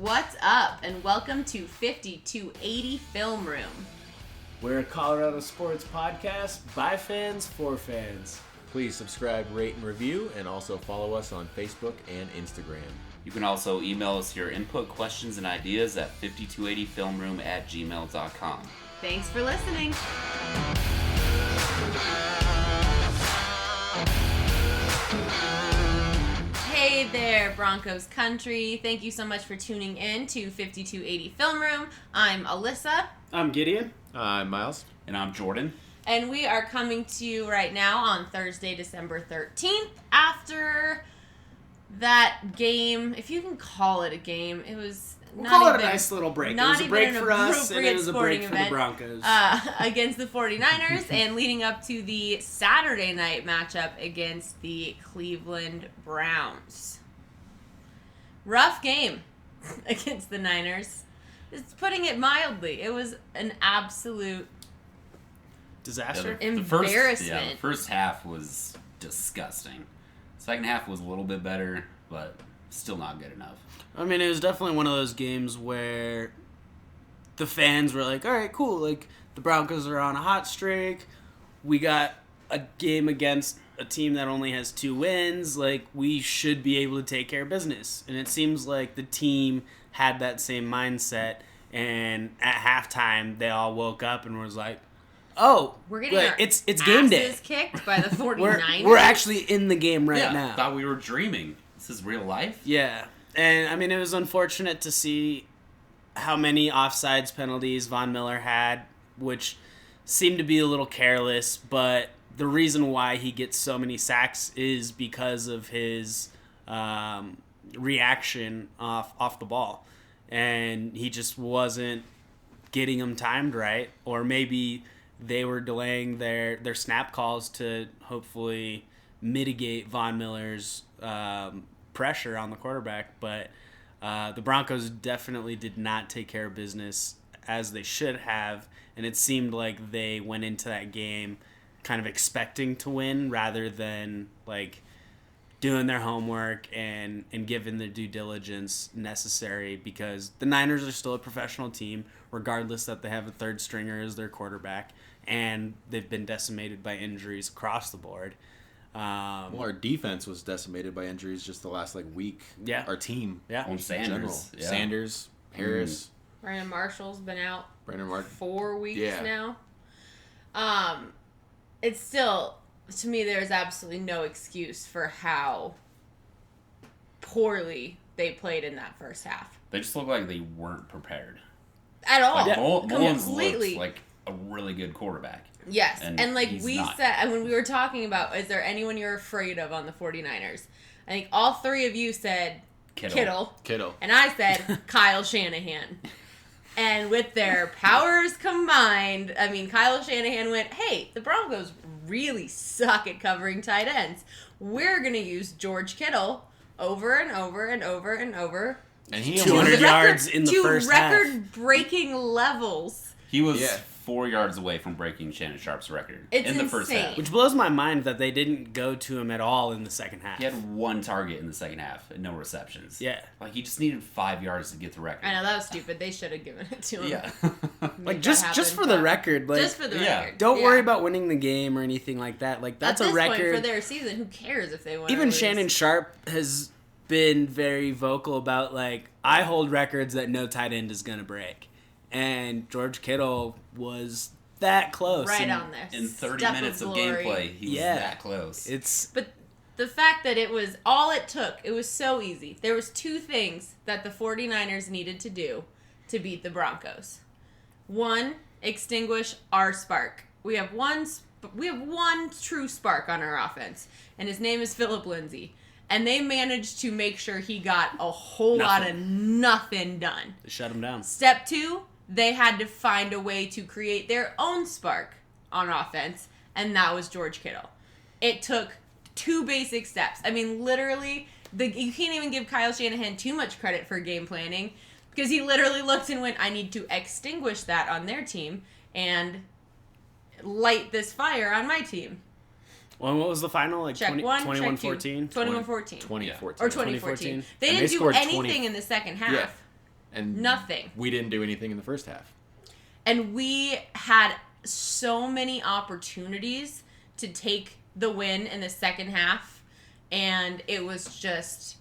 What's up, and welcome to 5280 Film Room. We're a Colorado sports podcast by fans for fans. Please subscribe, rate, and review, and also follow us on Facebook and Instagram. You can also email us your input, questions, and ideas at 5280filmroom@gmail.com. Thanks for listening. Hey there, Broncos Country. Thank you so much for tuning in to 5280 Film Room. I'm Alyssa. I'm Gideon. I'm Miles. And I'm Jordan. And we are coming to you right now on Thursday, December 13th, after that game, if you can call it a game. It was We'll call it a nice little break. It was a break for us, and it was a break for the Broncos. Against the 49ers, and leading up to the Saturday night matchup against the Cleveland Browns. Rough game against the Niners. It's putting it mildly. It was an absolute disaster. Embarrassment. The first half was disgusting. Second half was a little bit better, but still not good enough. I mean, it was definitely one of those games where the fans were like, all right, cool. Like, the Broncos are on a hot streak. We got a game against a team that only has 2 wins. Like, we should be able to take care of business. And it seems like the team had that same mindset. And at halftime, they all woke up and was like, oh, we're getting it's game day. Kicked by the 49ers. we're actually in the game right now. Thought we were dreaming. This is real life. Yeah. And, I mean, it was unfortunate to see how many offsides penalties Von Miller had, which seemed to be a little careless, but the reason why he gets so many sacks is because of his reaction off the ball. And he just wasn't getting them timed right, or maybe they were delaying their snap calls to hopefully mitigate Von Miller's pressure on the quarterback, but the Broncos definitely did not take care of business as they should have, and it seemed like they went into that game kind of expecting to win rather than like doing their homework and giving the due diligence necessary, because the Niners are still a professional team regardless that they have a third stringer as their quarterback, and they've been decimated by injuries across the board. Well, our defense was decimated by injuries just the last week. Yeah, our team. Yeah, on Sanders, Sanders, Harris, Brandon Marshall's been out. 4 weeks yeah. now. It's still, to me, there's absolutely no excuse for how poorly they played in that first half. They just looked like they weren't prepared at all. Mullins completely looked like a really good quarterback. Yes, and like we not. said, and when we were talking about, is there anyone you're afraid of on the 49ers? I think all 3 of you said Kittle. And I said Kyle Shanahan. And with their powers combined, I mean, Kyle Shanahan went, hey, the Broncos really suck at covering tight ends. We're going to use George Kittle over and over and over and over. And he 200 yards in the first half. To record-breaking levels. He was 4 yards away from breaking Shannon Sharp's record in the insane. first half. Which blows my mind that they didn't go to him at all in the second half. He had 1 target in the second half and no receptions. Yeah. Like, he just needed 5 yards to get the record. I know, that was stupid. They should have given it to him. Yeah. Like, just for the record. Like, just for the record. Don't worry about winning the game or anything like that. Like, that's a record. Point for their season, who cares if they win Even or lose? Shannon Sharp has been very vocal about, like, I hold records that no tight end is going to break. And George Kittle was that close. Right on there. In 30 minutes of gameplay, he was that close. But the fact that it was all it took, it was so easy. There was 2 things that the 49ers needed to do to beat the Broncos. 1, extinguish our spark. We have one true spark on our offense, and his name is Phillip Lindsay. And they managed to make sure he got a whole lot of nothing done. They shut him down. Step 2, they had to find a way to create their own spark on offense, and that was George Kittle. It took 2 basic steps. I mean, literally, you can't even give Kyle Shanahan too much credit for game planning, because he literally looked and went, I need to extinguish that on their team and light this fire on my team. Well, what was the final? Like check 21-14? 21-14. 2014. Or 2014. They didn't do anything in the second half. Yeah. And nothing. We didn't do anything in the first half. And we had so many opportunities to take the win in the second half, and it was just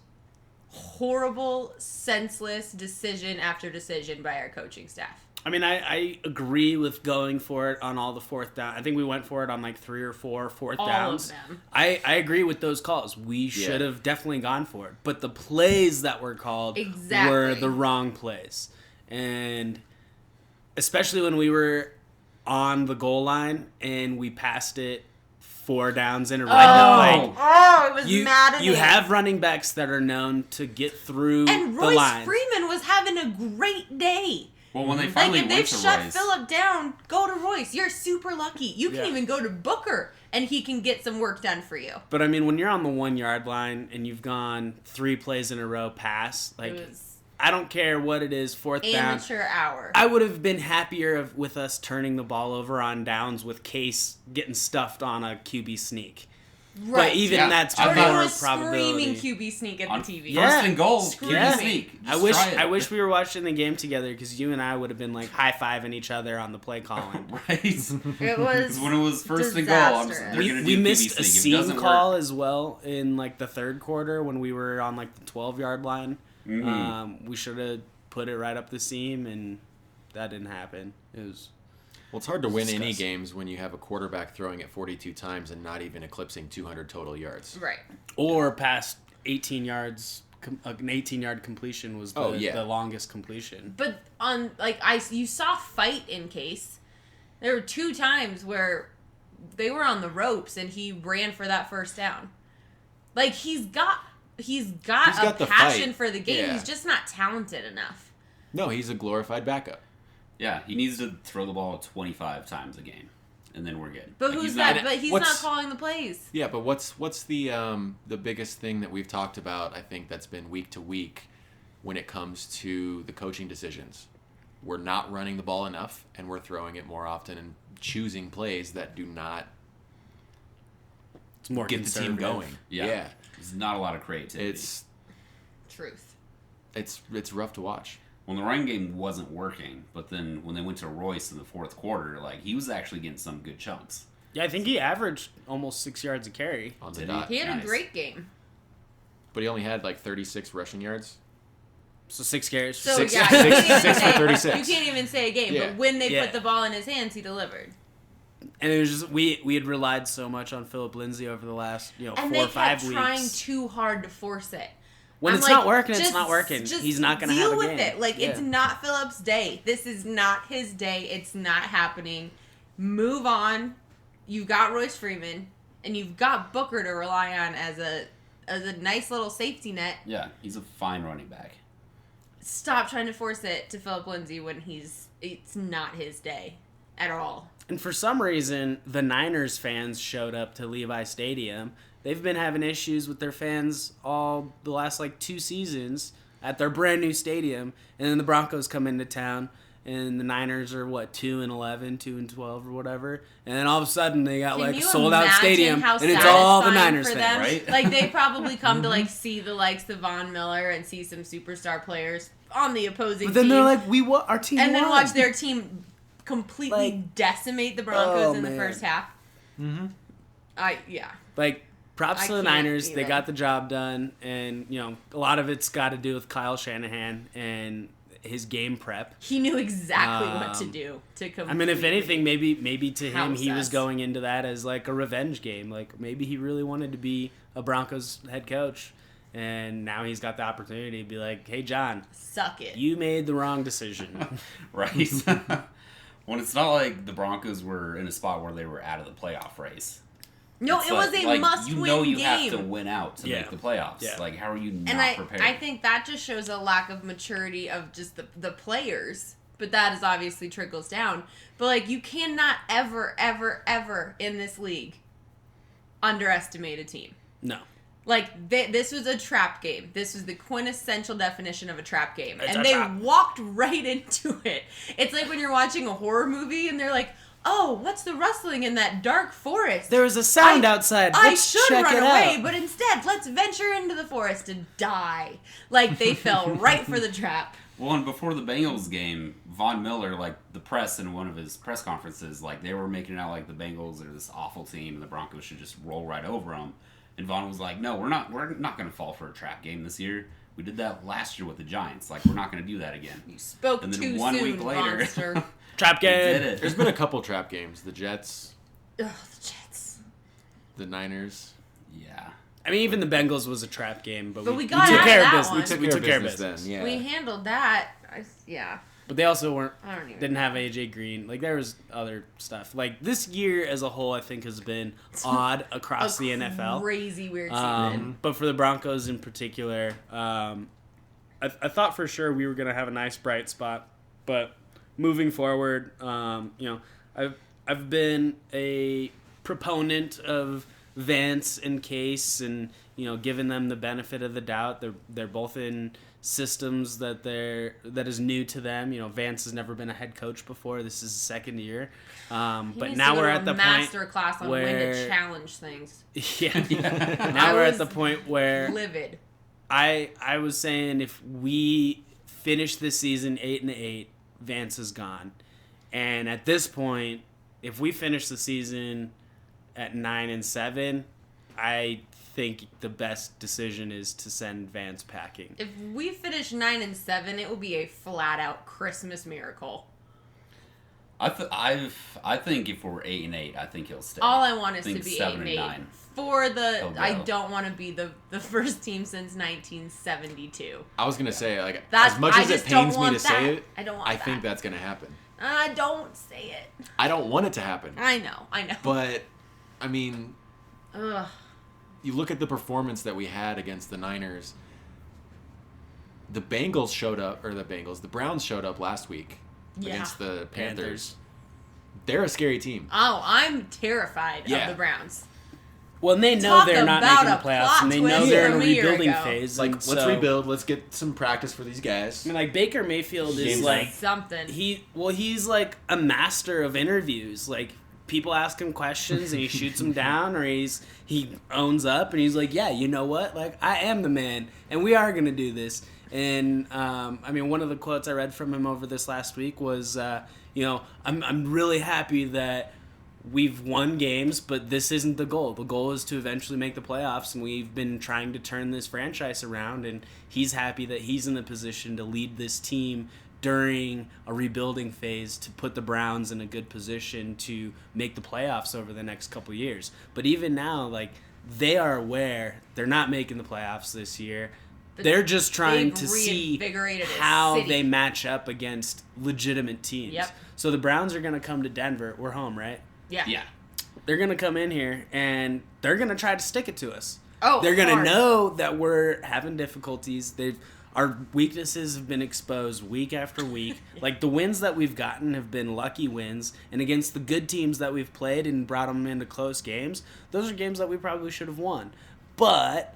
horrible, senseless decision after decision by our coaching staff. I mean, I agree with going for it on all the fourth down. I think we went for it on like 3 or 4 fourth downs. All of them. I agree with those calls. We should have definitely gone for it. But the plays that were called were the wrong plays. And especially when we were on the goal line and we passed it 4 downs in a row. It was maddening. You have running backs that are known to get through the line. And Royce Freeman was having a great day. Well, when they finally if went they've to shut Royce, Phillip down, go to Royce. You're super lucky. You can even go to Booker, and he can get some work done for you. But, I mean, when you're on the 1 yard line and you've gone 3 plays in a row pass, like, I don't care what it is, fourth down. Amateur hour. I would have been happier with us turning the ball over on downs with Case getting stuffed on a QB sneak. Right. But even that's more probability. Screaming QB sneak at the TV. First and goal, QB sneak. I wish we were watching the game together because you and I would have been like high-fiving each other on the play calling. Right. It was when it was first and goal. We missed a seam call as well in like the third quarter when we were on like the 12-yard line. We should have put it right up the seam, and that didn't happen. It was. Well, it's hard to win any games when you have a quarterback throwing it 42 times and not even eclipsing 200 total yards. Right. Or past 18 yards, an 18-yard completion was the longest completion. But on you saw fight in Case. There were 2 times where they were on the ropes and he ran for that first down. Like he's got a passion for the game. Yeah. He's just not talented enough. No, he's a glorified backup. Yeah, he needs to throw the ball 25 times a game, and then we're good. But he's not calling the plays. Yeah, but what's the biggest thing that we've talked about, I think, that's been week to week when it comes to the coaching decisions? We're not running the ball enough, and we're throwing it more often and choosing plays that do not get the team going. Yeah. There's not a lot of creativity. It's truth. It's rough to watch. Well, the running game wasn't working, but then when they went to Royce in the fourth quarter, he was actually getting some good chunks. Yeah, I think he averaged almost 6 yards a carry. On the dot. He had a great game. But he only had 36 rushing yards. So 6 carries. So six for 36. You can't even say a game, but when they put the ball in his hands, he delivered. And it was just we had relied so much on Phillip Lindsay over the last 4 or 5 weeks. And they kept trying too hard to force it. When it's not working, it's not working. He's not going to have a game. Deal with it. It's not Phillip's day. This is not his day. It's not happening. Move on. You've got Royce Freeman, and you've got Booker to rely on as a nice little safety net. Yeah, he's a fine running back. Stop trying to force it to Phillip Lindsay when it's not his day at all. And for some reason, the Niners fans showed up to Levi Stadium. They've been having issues with their fans all the last 2 seasons at their brand new stadium, and then the Broncos come into town, and the Niners are 2-11, 2-12 or whatever, and then all of a sudden they got a sold out stadium, and it's all the Niners fans, right? They probably come to see the likes of Von Miller and see some superstar players on the opposing team. But then they're like, our team, and won. Then watch their team completely decate the Broncos in the first half. Mm-hmm. Props to the Niners. They got the job done. And, a lot of it's got to do with Kyle Shanahan and his game prep. He knew exactly what to do to completely. I mean, if anything, maybe to him, he was going into that as a revenge game. Maybe he really wanted to be a Broncos head coach. And now he's got the opportunity to be like, hey, John. Suck it. You made the wrong decision. Right. When it's not like the Broncos were in a spot where they were out of the playoff race. No, it was a must-win game. You have to win out to make the playoffs. Yeah. How are you not prepared? I think that just shows a lack of maturity of just the players. But that is obviously trickles down. But, you cannot ever, ever, ever in this league underestimate a team. No. This was a trap game. This was the quintessential definition of a trap game. And they walked right into it. It's like when you're watching a horror movie and they're like, oh, what's the rustling in that dark forest? There was a sound outside. I should run away, but instead, let's venture into the forest and die. They fell right for the trap. Well, and before the Bengals game, Von Miller, like the press in one of his press conferences, like they were making it out like the Bengals are this awful team and the Broncos should just roll right over them. And Von was like, "No, we're not going to fall for a trap game this year. We did that last year with the Giants. Like we're not going to do that again." You spoke and then too 1 soon, week later, monster. Trap game. Did it. There's been a couple trap games. The Jets. Ugh, the Jets. The Niners. Yeah. I mean, even the Bengals was a trap game, but we we got took out care of of that business. one. We took care of business. then. Yeah. We handled that. Yeah. But they also didn't know. have AJ Green. Like there was other stuff. Like this year as a whole, I think has been odd across the NFL. Crazy weird season. But for the Broncos in particular, I thought for sure we were gonna have a nice bright spot. But moving forward, I've been a proponent of Vance and Case, and giving them the benefit of the doubt. They're both in systems that is new to them. Vance has never been a head coach before. This is his second year. But now we're at the master point class on when to challenge things. Yeah. Now we're at the point where livid. I was saying if we finish this season 8-8, Vance is gone. And at this point, if we finish the season at 9-7, I think the best decision is to send Vance packing. If we finish 9-7, it will be a flat out Christmas miracle. I think if we're 8-8, I think he'll stay. All I want is to be 7-9. For the, I don't want to be the first team since 1972. I was gonna say as much as it pains me to say it, I think that's gonna happen. Don't say it. I don't want it to happen. I know. But I mean, you look at the performance that we had against the Niners. The Browns showed up last week against the Panthers. They're a scary team. Oh, I'm terrified of the Browns. Well, and they know they're not making the playoffs, and they know they're in a rebuilding phase. Let's rebuild. Let's get some practice for these guys. I mean, Baker Mayfield is something. He's like a master of interviews. Like people ask him questions, and he shoots them down, or he owns up, and he's like, "Yeah, you know what? Like I am the man, and we are gonna do this." And one of the quotes I read from him over this last week was, I'm really happy that we've won games, but this isn't the goal. The goal is to eventually make the playoffs, and we've been trying to turn this franchise around, and he's happy that he's in the position to lead this team during a rebuilding phase to put the Browns in a good position to make the playoffs over the next couple years. But even now, they are aware they're not making the playoffs this year. They're just trying to see how they match up against legitimate teams. Yep. So the Browns are going to come to Denver. We're home, right? Yeah. They're going to come in here, and they're going to try to stick it to us. Oh, they're going to know that we're having difficulties. Our weaknesses have been exposed week after week. Like, the wins that we've gotten have been lucky wins, and against the good teams that we've played and brought them into close games, those are games that we probably should have won. But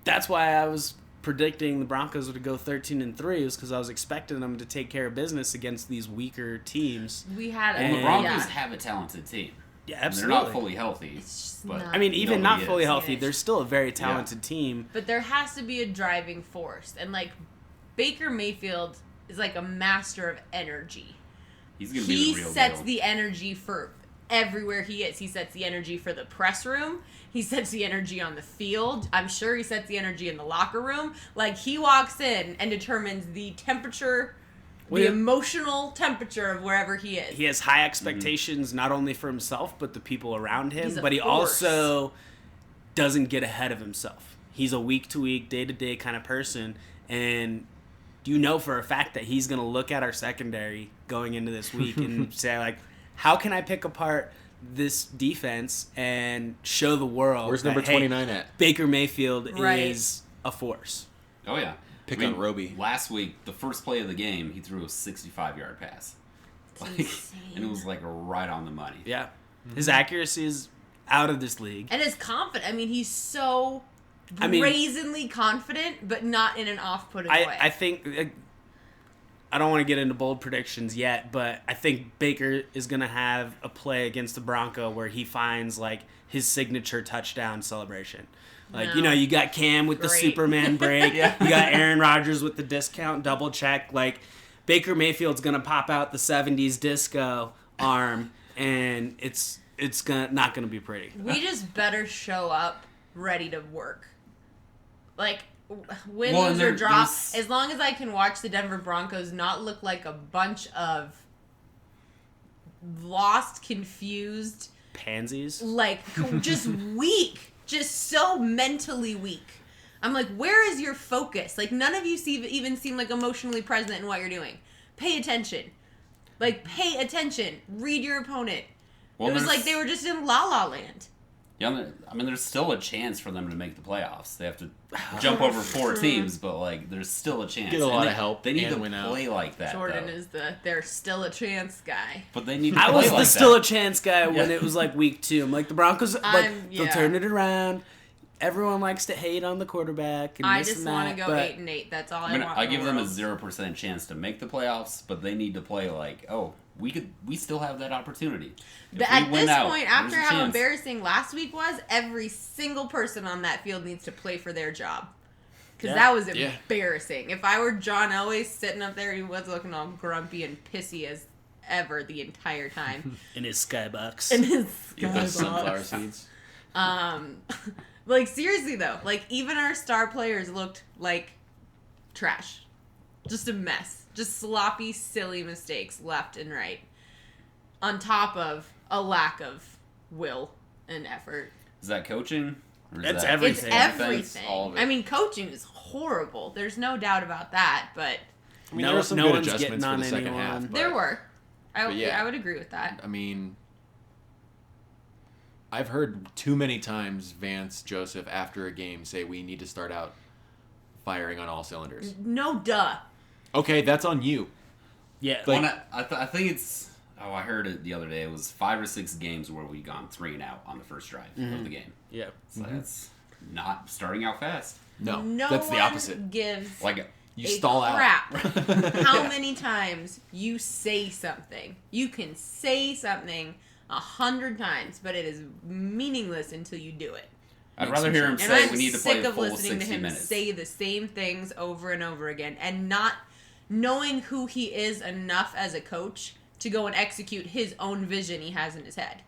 that's why I was predicting the Broncos would go 13-3 was because I was expecting them to take care of business against these weaker teams. The Broncos have a talented team. Yeah, absolutely. They're not fully healthy. Even not fully healthy, they're still a very talented team. But there has to be a driving force. And, Baker Mayfield is a master of energy. He's going to be the real He sets deal. the energy for everywhere he is. He sets the energy for the press room. He sets the energy on the field. I'm sure he sets the energy in the locker room. He walks in and determines the temperature, the emotional temperature of wherever he is. He has high expectations not only for himself, but the people around him. But he also doesn't get ahead of himself. He's a week-to-week, day-to-day kind of person. And you know for a fact that he's going to look at our secondary going into this week and say, how can I pick apart this defense and show the world where's number 29 at? Baker Mayfield is a force. Oh, yeah. Pick on Roby. Last week, the first play of the game, he threw a 65-yard pass. And it was right on the money. Yeah. Mm-hmm. His accuracy is out of this league. And his confidence. He's so brazenly confident, but not in an off-putting way. I think... I don't want to get into bold predictions yet, but I think Baker is going to have a play against the Bronco where he finds his signature touchdown celebration. Like, you got Cam with the Superman break. You got Aaron Rodgers with the discount double check. Like, Baker Mayfield's going to pop out the 70s disco arm, and it's not going to be pretty. We just better show up ready to work. Like, win, lose, or draw. As long as I can watch the Denver Broncos not look like a bunch of lost, confused... pansies? Like, just weak. Just so mentally weak. I'm like, where is your focus? Like, none of you even seem like emotionally present in what you're doing. Pay attention. Like, pay attention. Read your opponent. Well, it was like they were just in La La Land. Yeah, I mean, there's still a chance for them to make the playoffs. They have to jump over 4 teams, but, like, there's still a chance. Get a lot of help. They need to play like that, Jordan is there's still a chance guy. But they need to play like that. I was the still a chance guy when it was, like, week 2. I'm like, the Broncos, they'll turn it around. Everyone likes to hate on the quarterback. And I just want to go 8-8. That's all I want. I give them a 0% chance to make the playoffs, but they need to play like, we still have that opportunity. But at this point, after how embarrassing last week was, every single person on that field needs to play for their job. Because that was embarrassing. If I were John Elway sitting up there, he was looking all grumpy and pissy as ever the entire time. In his skybox. Those sunflower seeds. Like, seriously, though. Like, even our star players looked like trash. Just a mess. Just sloppy, silly mistakes left and right. On top of a lack of will and effort. Is that coaching? Or is everything. It's everything. All of it. I mean, coaching is horrible. There's no doubt about that, but... I mean, there were some good adjustments for the second half. There were. I would agree with that. I mean... I've heard too many times Vance Joseph after a game say we need to start out firing on all cylinders. No, duh. Okay, that's on you. Yeah. Like, I think it's... I heard it the other day. It was 5 or 6 games where we gone 3 and out on the first drive of the game. Yeah. So that's not starting out fast. No, that's the opposite. Gives like you stall crap out. How many times you say something. You can say something 100 times, but it is meaningless until you do it. I'd rather hear him say we need to play a full 60 minutes. I'm sick of listening to him say the same things over and over again and not knowing who he is enough as a coach to go and execute his own vision he has in his head.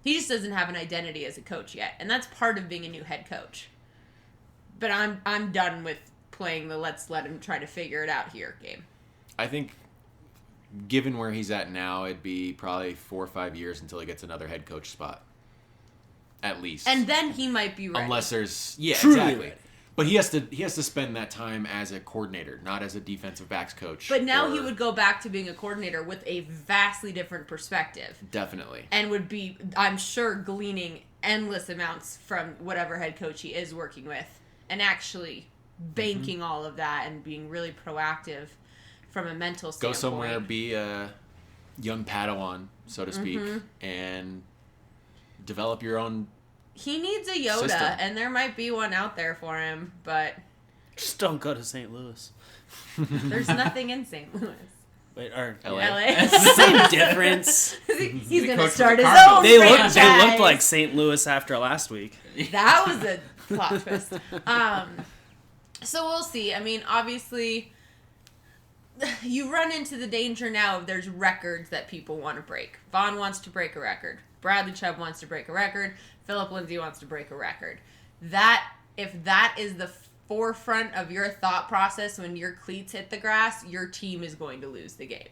He just doesn't have an identity as a coach yet, and that's part of being a new head coach. But I'm done with playing the let's let him try to figure it out here game. I think given where he's at now, it'd be probably 4 or 5 years until he gets another head coach spot. At least. And then he might be ready. Unless there's... Yeah, truly exactly. Ready. But he has to spend that time as a coordinator, not as a defensive backs coach. But now he would go back to being a coordinator with a vastly different perspective. Definitely. And would be, I'm sure, gleaning endless amounts from whatever head coach he is working with. And actually banking all of that and being really proactive from a mental standpoint. Go somewhere, be a young Padawan, so to speak, and develop your own He needs a Yoda, system. And there might be one out there for him, but... Just don't go to St. Louis. There's nothing in St. Louis. Wait, or LA. It's the same difference. He's going to start his own They franchise. looked like St. Louis after last week. That was a plot twist. So we'll see. I mean, obviously, you run into the danger now of there's records that people want to break. Vaughn wants to break a record. Bradley Chubb wants to break a record. Phillip Lindsay wants to break a record. If that is the forefront of your thought process when your cleats hit the grass, your team is going to lose the game.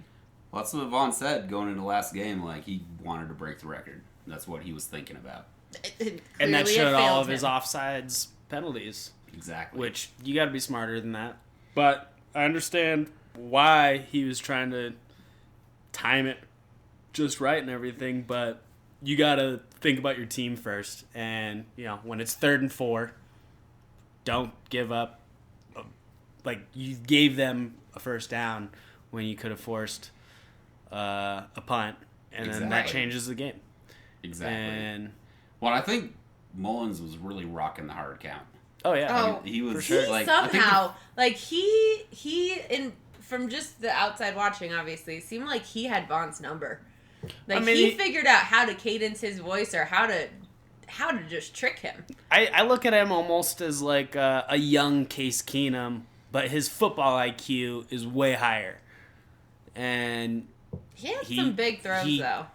Well, that's what Vaughn said going into last game. Like, he wanted to break the record. That's what he was thinking about. And that showed all of his offsides penalties. Exactly. Which, you got to be smarter than that. But I understand why he was trying to time it just right and everything, but you got to think about your team first. And, when it's 3rd and 4, don't give up. Like, you gave them a first down when you could have forced a punt, and then that changes the game. Exactly. And I think Mullins was really rocking the hard count. Oh yeah, oh, he was for sure. like Somehow, he from just the outside watching, obviously, it seemed like he had Vaughn's number. Like, he figured out how to cadence his voice or how how to just trick him. I look at him almost as like a young Case Keenum, but his football IQ is way higher. And he had some big throws, though.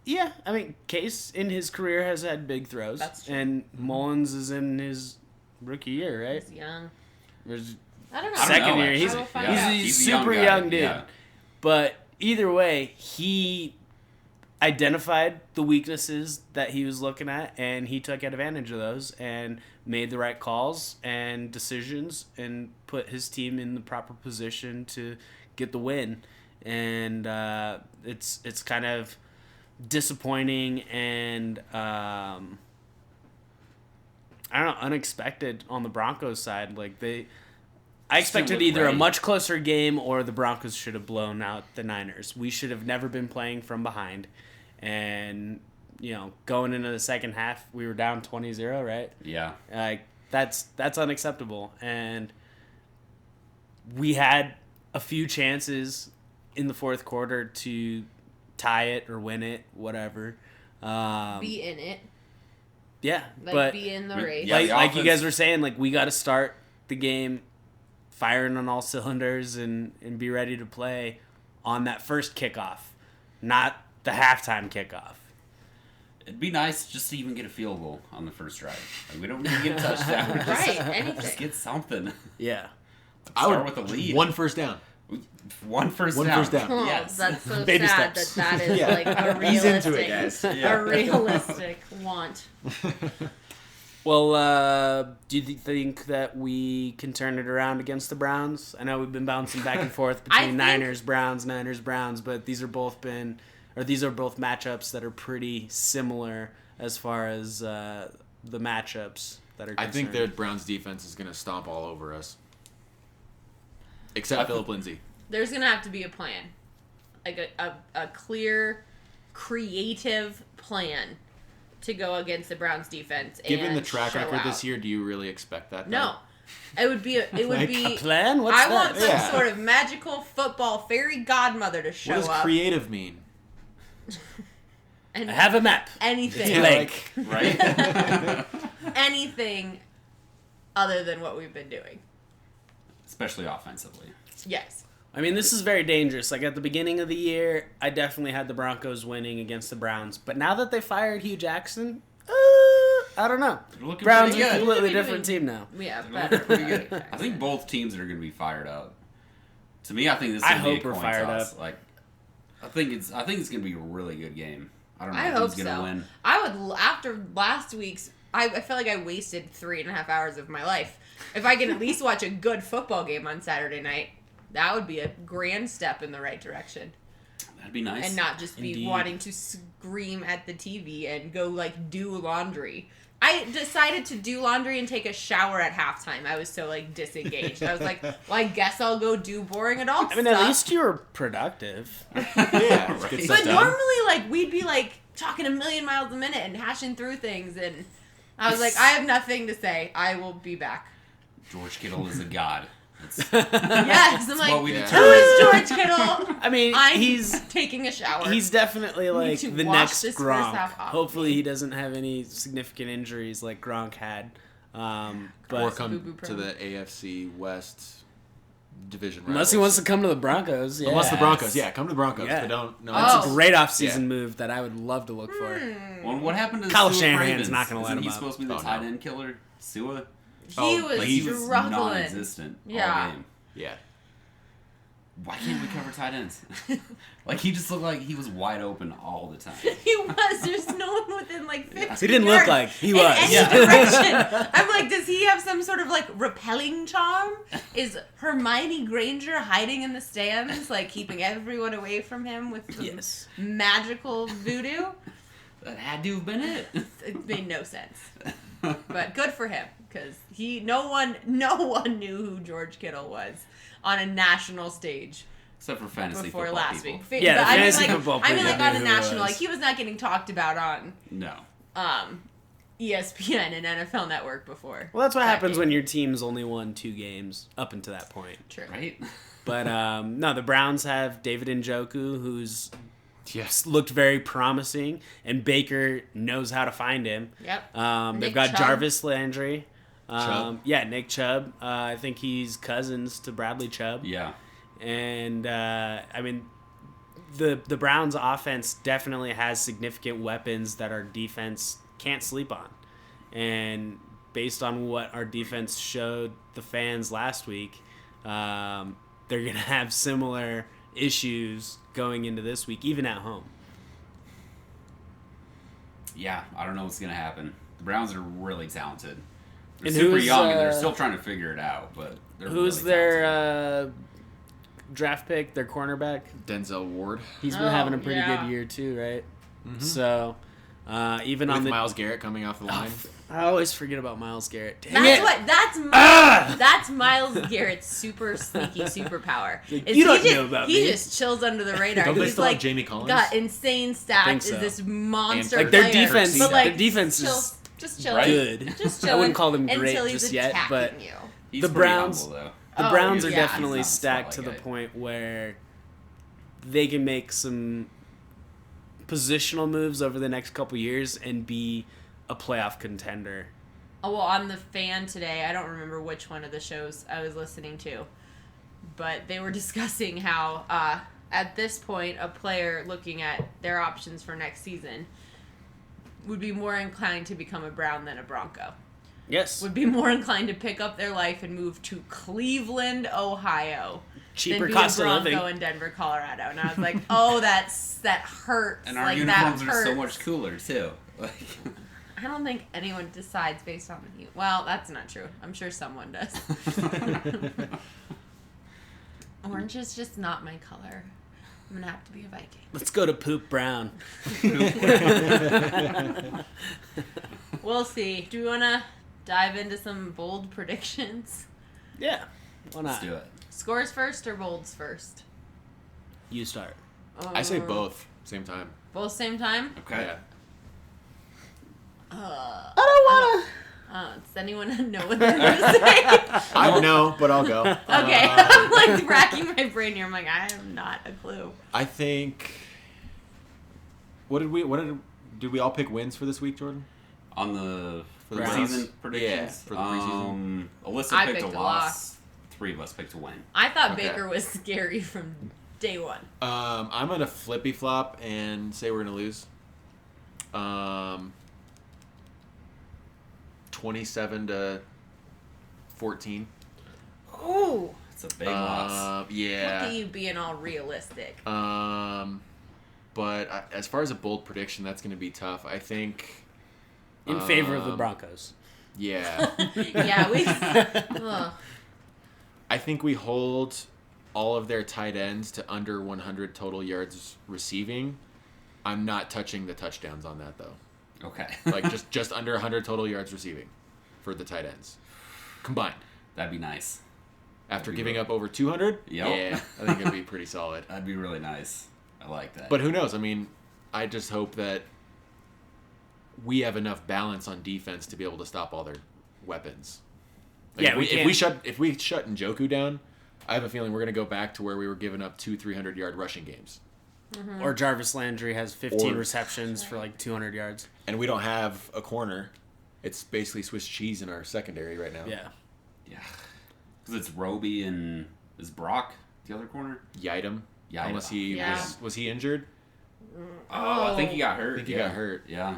Yeah, I mean, Case in his career has had big throws. That's true. And Mullins is in his rookie year, right? He's young. I don't know. Second year. He's a super young dude. Yeah. But either way, he identified the weaknesses that he was looking at, and he took advantage of those and made the right calls and decisions and put his team in the proper position to get the win. And it's kind of disappointing and I don't know, unexpected on the Broncos side. Like I expected either a much closer game or the Broncos should have blown out the Niners. We should have never been playing from behind. And, going into the second half, we were down 20-0, right? Yeah. Like that's unacceptable. And we had a few chances in the fourth quarter to tie it or win it, whatever. Be in it. Yeah, but be in the race. Like you guys were saying, like we got to start the game firing on all cylinders and be ready to play on that first kickoff, not the halftime kickoff. It'd be nice just to even get a field goal on the first drive. Like, we don't need to get a touchdown. Anything. Just get something. Yeah. Start with a lead. One first down. One first down. Oh, yes. That's so Baby sad steps. that is like a realistic, He's into it, guys. a realistic want. Well, do you think that we can turn it around against the Browns? I know we've been bouncing back and forth between Niners, Browns, but these are both matchups that are pretty similar as far as the matchups that are concerned. I think the Browns defense is going to stomp all over us. Except Philip Lindsay. There's going to have to be a plan. Like a clear, creative plan to go against the Browns defense. Given the track record this year, do you really expect that? No. It would be a plan? What's I that? want some sort of magical football fairy godmother to show up. What does creative mean? And I have a map. Anything. Right. Anything other than what we've been doing. Especially offensively. Yes. I mean, this is very dangerous. Like, at the beginning of the year, I definitely had the Broncos winning against the Browns. But now that they fired Hugh Jackson, I don't know. Browns are a completely different team now. Yeah, better. Pretty good. I think both teams are going to be fired up. To me, I think this is going to be a coin toss. Like, I think it's going to be a really good game. I don't know who's going to win. I would, after last week's, I feel like I wasted 3.5 hours of my life. If I can at least watch a good football game on Saturday night, that would be a grand step in the right direction. That'd be nice. And not just be wanting to scream at the TV and go, do laundry. I decided to do laundry and take a shower at halftime. I was so, disengaged. I was like, well, I guess I'll go do boring adult stuff. I mean, at least you were productive. Yeah. Right. But normally, we'd be, talking a million miles a minute and hashing through things, and I was like, I have nothing to say. I will be back. George Kittle is a god. Yes, I'm like, what we who is George Kittle? I mean, he's taking a shower. He's definitely the next Gronk. Hopefully he doesn't have any significant injuries like Gronk had. Or come to the AFC West division. Unless he wants to come to the Broncos. Yeah. Unless the Broncos, come to the Broncos. Yeah. But don't. No, That's a great offseason move that I would love to look for. Well, what happened to Kyle Shanahan's not going to let him up. He's supposed to be the tight end killer, Sua? He was struggling. Non-existent all game. Yeah. Why can't we cover tight ends? He just looked like he was wide open all the time. He was. There's no one within 50 He didn't look like he was. In any direction. I'm like, does he have some sort of repelling charm? Is Hermione Granger hiding in the stands, keeping everyone away from him with some magical voodoo? That had to have been it. It made no sense. But good for him, because no one knew who George Kittle was on a national stage. Except for fantasy before football last people. week. Yeah, fantasy football people. I mean, on a national, he was not getting talked about on no ESPN and NFL Network before. Well, that's what happens when your team's only won 2 games up until that point. True. Right? But no, the Browns have David Njoku, who's Yes. looked very promising, and Baker knows how to find him. Yep. They've got Chubb. Jarvis Landry. Chubb. Yeah, Nick Chubb. I think he's cousins to Bradley Chubb. Yeah. And, I mean, the Browns' offense definitely has significant weapons that our defense can't sleep on. And based on what our defense showed the fans last week, they're going to have similar issues going into this week, even at home. Yeah, I don't know what's going to happen. The Browns are really talented. They're And super who's, young, and they're still trying to figure it out, but they're Who's really talented. their draft pick, their cornerback? Denzel Ward. He's been having a pretty good year too, right? Mm-hmm. So, even With on the Myles Garrett coming off the line. I always forget about Myles Garrett. Dang That's it. what. That's Myles Garrett's super sneaky superpower. Is You don't he know about He me. just chills under the radar. Don't they He's still have like Jamie Collins? got insane stats. think Is so. this monster And Like their player. defense, But, like, their defense chill- is just chilling. good. Just I chilling. wouldn't call them great until he's just yet, attacking but you. He's the pretty Browns- humble, though. the Oh, Browns are yeah. definitely He's not stacked to spotlight the guy. point where they can make some positional moves over the next couple years and be a playoff contender. Oh, well, on the Fan today, I don't remember which one of the shows I was listening to, but they were discussing how at this point, a player looking at their options for next season would be more inclined to become a Brown than a Bronco. Yes. Would be more inclined to pick up their life and move to Cleveland, Ohio, Cheaper than be cost a of Bronco living. in Denver, Colorado. And I was like, oh, that hurts. And our like, uniforms that are so hurts. much cooler, too. Like, I don't think anyone decides based on the hue. Well, that's not true. I'm sure someone does. Orange is just not my color. I'm gonna have to be a Viking. Let's go to Poop Brown. We'll see. Do we want to dive into some bold predictions? Yeah. Why let's not? do it. Scores first or bolds first? You start. I say both, same time. Both same time? Okay. Yeah. I don't want to. Does anyone know what they're going to say? I know, but I'll go. Okay. I'm like racking my brain here. I'm like, I have not a clue. I think. Did we all pick wins for this week, Jordan? On the For the preseason Browns? predictions? Yeah, for the preseason. Alyssa I picked a picked a loss. loss. 3 of us picked a win. I thought Okay. Baker was scary from day one. I'm gonna flippy flop and say we're gonna lose. 27-14. Ooh. It's a big loss. Yeah. Look at you being all realistic. But as far as a bold prediction, that's gonna be tough. I think. In favor of the Broncos. Yeah. Yeah, we. Ugh. I think we hold all of their tight ends to under 100 total yards receiving. I'm not touching the touchdowns on that though. Okay. Like just under 100 total yards receiving for the tight ends combined. That'd be nice. After That'd be giving really- up over 200, Yep. yeah, I think it'd be pretty solid. That'd be really nice. I like that. But who knows? I mean, I just hope that we have enough balance on defense to be able to stop all their weapons. Like Yeah, if we shut Njoku down, I have a feeling we're going to go back to where we were giving up 200-300 yard rushing games. Mm-hmm. Or Jarvis Landry has 15 Or- receptions for like 200 yards. And we don't have a corner. It's basically Swiss cheese in our secondary right now. Yeah. yeah. Because it's Roby and is Brock the other corner? Yidem. Yidem. Unless he Yeah. was he injured? Oh, I think he got hurt. I think he got hurt. Yeah.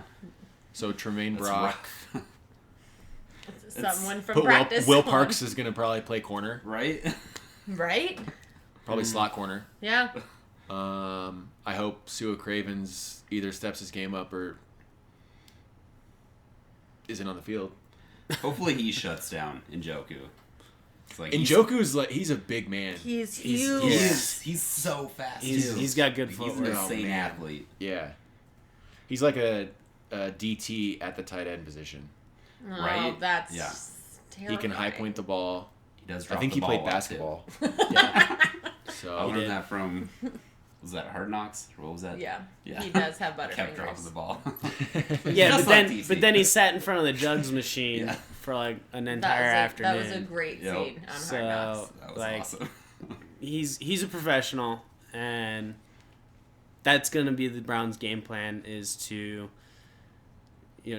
So Tremaine That's Brock. Someone from Will practice. Will squad. Parks is going to probably play corner. Right? Right? Probably slot corner. Yeah. I hope Sua Cravens either steps his game up or isn't on the field. Hopefully he shuts down Njoku. It's like Njoku's like he's a big man. He's huge. He's so fast. He's got good He's footwork. an insane man. athlete. Yeah, he's like a DT at the tight end position. Oh, Right? that's Yeah. terrifying. He can high point the ball. He does I drop think the he played ball a lot, basketball. Yeah. So I learned did. that from, was that Hard Knocks? Or what was that? Yeah. Yeah. He does have Kept dropping butterfingers. the ball. Yeah, Just but like then DC. but then he sat in front of the jugs machine Yeah. for like an entire afternoon. That was a great Yep. scene on So- Hard Knocks. That was Like, awesome. He's a professional, and that's going to be the Browns' game plan, is to,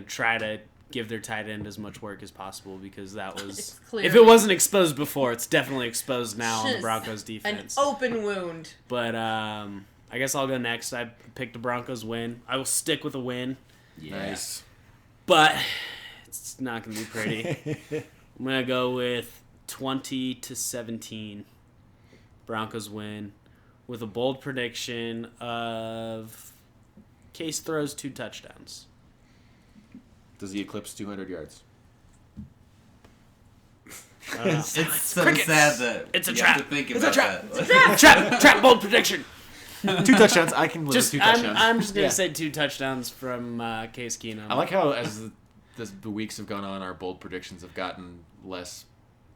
try to give their tight end as much work as possible, because that was, if it wasn't exposed before, it's definitely exposed now on the Broncos defense. An open wound. But I guess I'll go next. I picked the Broncos win. I will stick with a win. Yeah. Nice. But it's not going to be pretty. I'm going to go with 20-17. Broncos win with a bold prediction of Case throws 2 touchdowns. Does he eclipse 200 yards? It's so sad that it's a trap. It's a trap. Trap. Bold prediction. 2 touchdowns. I can live with 2 touchdowns. I'm just gonna say 2 touchdowns from Case Keenum. I like how as the weeks have gone on, our bold predictions have gotten less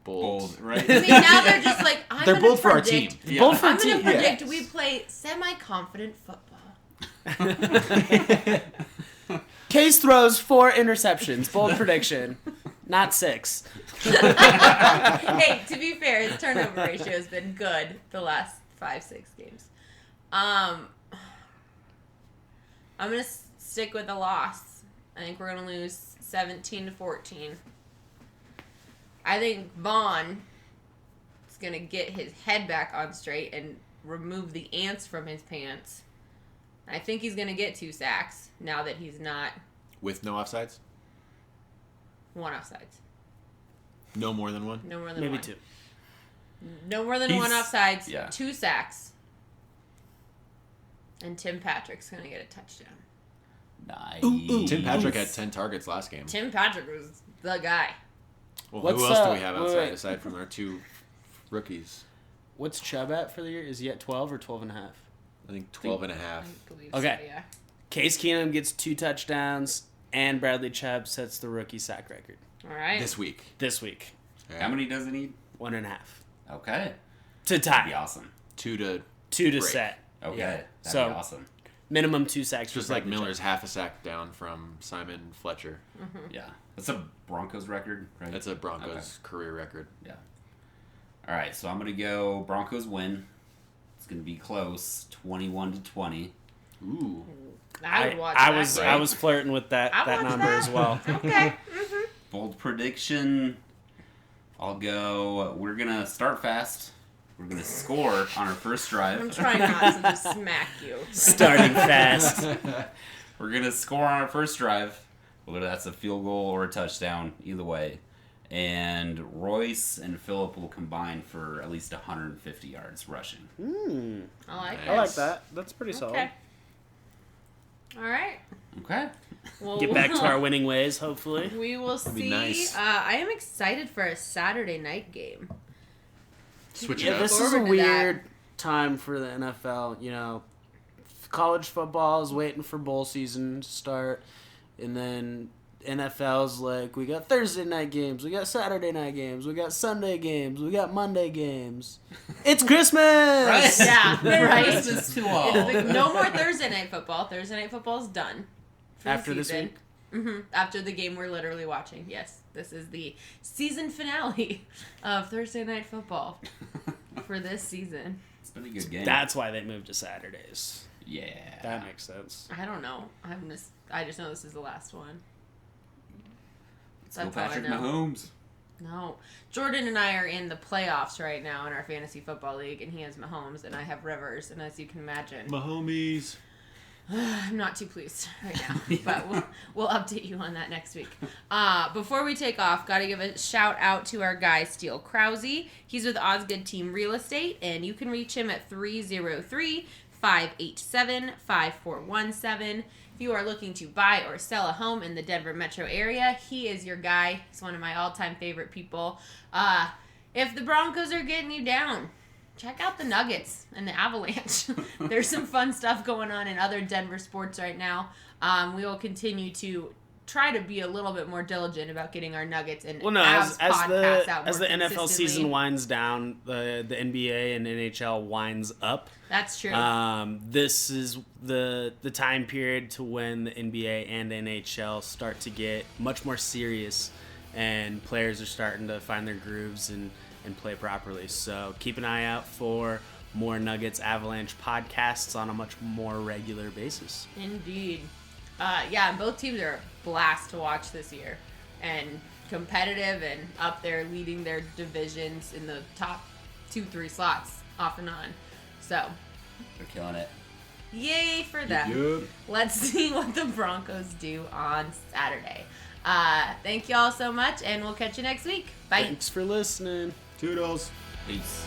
bold, right? I mean, now they're just like, they're bold for our team. Yeah. Bold for I'm our team. going to predict we play semi-confident football. Case throws 4 interceptions. Bold prediction. Not 6. Hey, to be fair, his turnover ratio has been good the last 5-6 games. I'm going to stick with a loss. I think we're going to lose 17-14. I think Vaughn is going to get his head back on straight and remove the ants from his pants. I think he's going to get 2 sacks now that he's not... With no offsides? 1 offsides. No more than 1? No more than Maybe 1. 2. No more than 1 offsides. Yeah. 2 sacks. And Tim Patrick's going to get a touchdown. Nice. Ooh. Tim Patrick had 10 targets last game. Tim Patrick was the guy. Well, who else do we have outside aside from our 2 rookies? What's Chubb at for the year? Is he at 12 or 12.5? I think 12 and a half. I believe Okay. so, yeah. Case Keenum gets 2 touchdowns, and Bradley Chubb sets the rookie sack record All right. This week. How many does he need? 1.5. Okay. To That'd be tie. awesome. 2 to 2 to break. set. Okay. Yeah. That'd be awesome. Minimum 2 sacks. Just for like Bradley Miller's Chubb. half a sack down from Simon Fletcher. Mm-hmm. Yeah. That's a Broncos record, right? That's a Broncos career record. Yeah. All right, so I'm going to go Broncos win. It's going to be close, 21-20. Ooh. I would watch that. I was flirting with that number as well. Okay. Mm-hmm. Bold prediction. I'll go. We're going to start fast. We're going to score on our first drive. I'm trying not to just smack you. Starting fast. We're going to score on our first drive. Whether that's a field goal or a touchdown, either way. And Royce and Phillip will combine for at least 150 yards rushing. I like I like that. That's pretty solid. Okay. All right. Okay. Well, Get back to our winning ways, hopefully. We will be see. nice. I am excited for a Saturday night game. Switch Yeah, it up. this is a forward to weird time for the NFL. You know, college football is waiting for bowl season to start, and then NFL's like, we got Thursday night games, we got Saturday night games, we got Sunday games, we got Monday games. It's Christmas! Right. Yeah, right. Christmas to all. No more Thursday night football. Thursday night football is done. After this week? Mm-hmm. After the game we're literally watching. Yes, this is the season finale of Thursday night football for this season. It's been a good game. That's why they moved to Saturdays. Yeah. That makes sense. I don't know. I just know this is the last one. Let's go That's all I Patrick know. Mahomes. No. Jordan and I are in the playoffs right now in our fantasy football league, and he has Mahomes, and I have Rivers, and as you can imagine, Mahomes. I'm not too pleased right now, but we'll update you on that next week. Before we take off, got to give a shout out to our guy, Steele Krause. He's with Osgood Team Real Estate, and you can reach him at 303-587-5417. If you are looking to buy or sell a home in the Denver metro area, he is your guy. He's one of my all-time favorite people. If the Broncos are getting you down, check out the Nuggets and the Avalanche. There's some fun stuff going on in other Denver sports right now. We will continue to try to be a little bit more diligent about getting our Nuggets and as podcasts out the more NFL consistently. season winds down, the NBA and NHL winds up. That's true. This is the time period to when the NBA and NHL start to get much more serious, and players are starting to find their grooves and play properly. So keep an eye out for more Nuggets Avalanche podcasts on a much more regular basis. Indeed. Yeah, both teams are a blast to watch this year. And competitive and up there leading their divisions in the top 2-3 slots off and on. So they're killing it. Yay for them. Yep. Let's see what the Broncos do on Saturday. Thank you all so much, and we'll catch you next week. Bye. Thanks for listening. Toodles. Peace.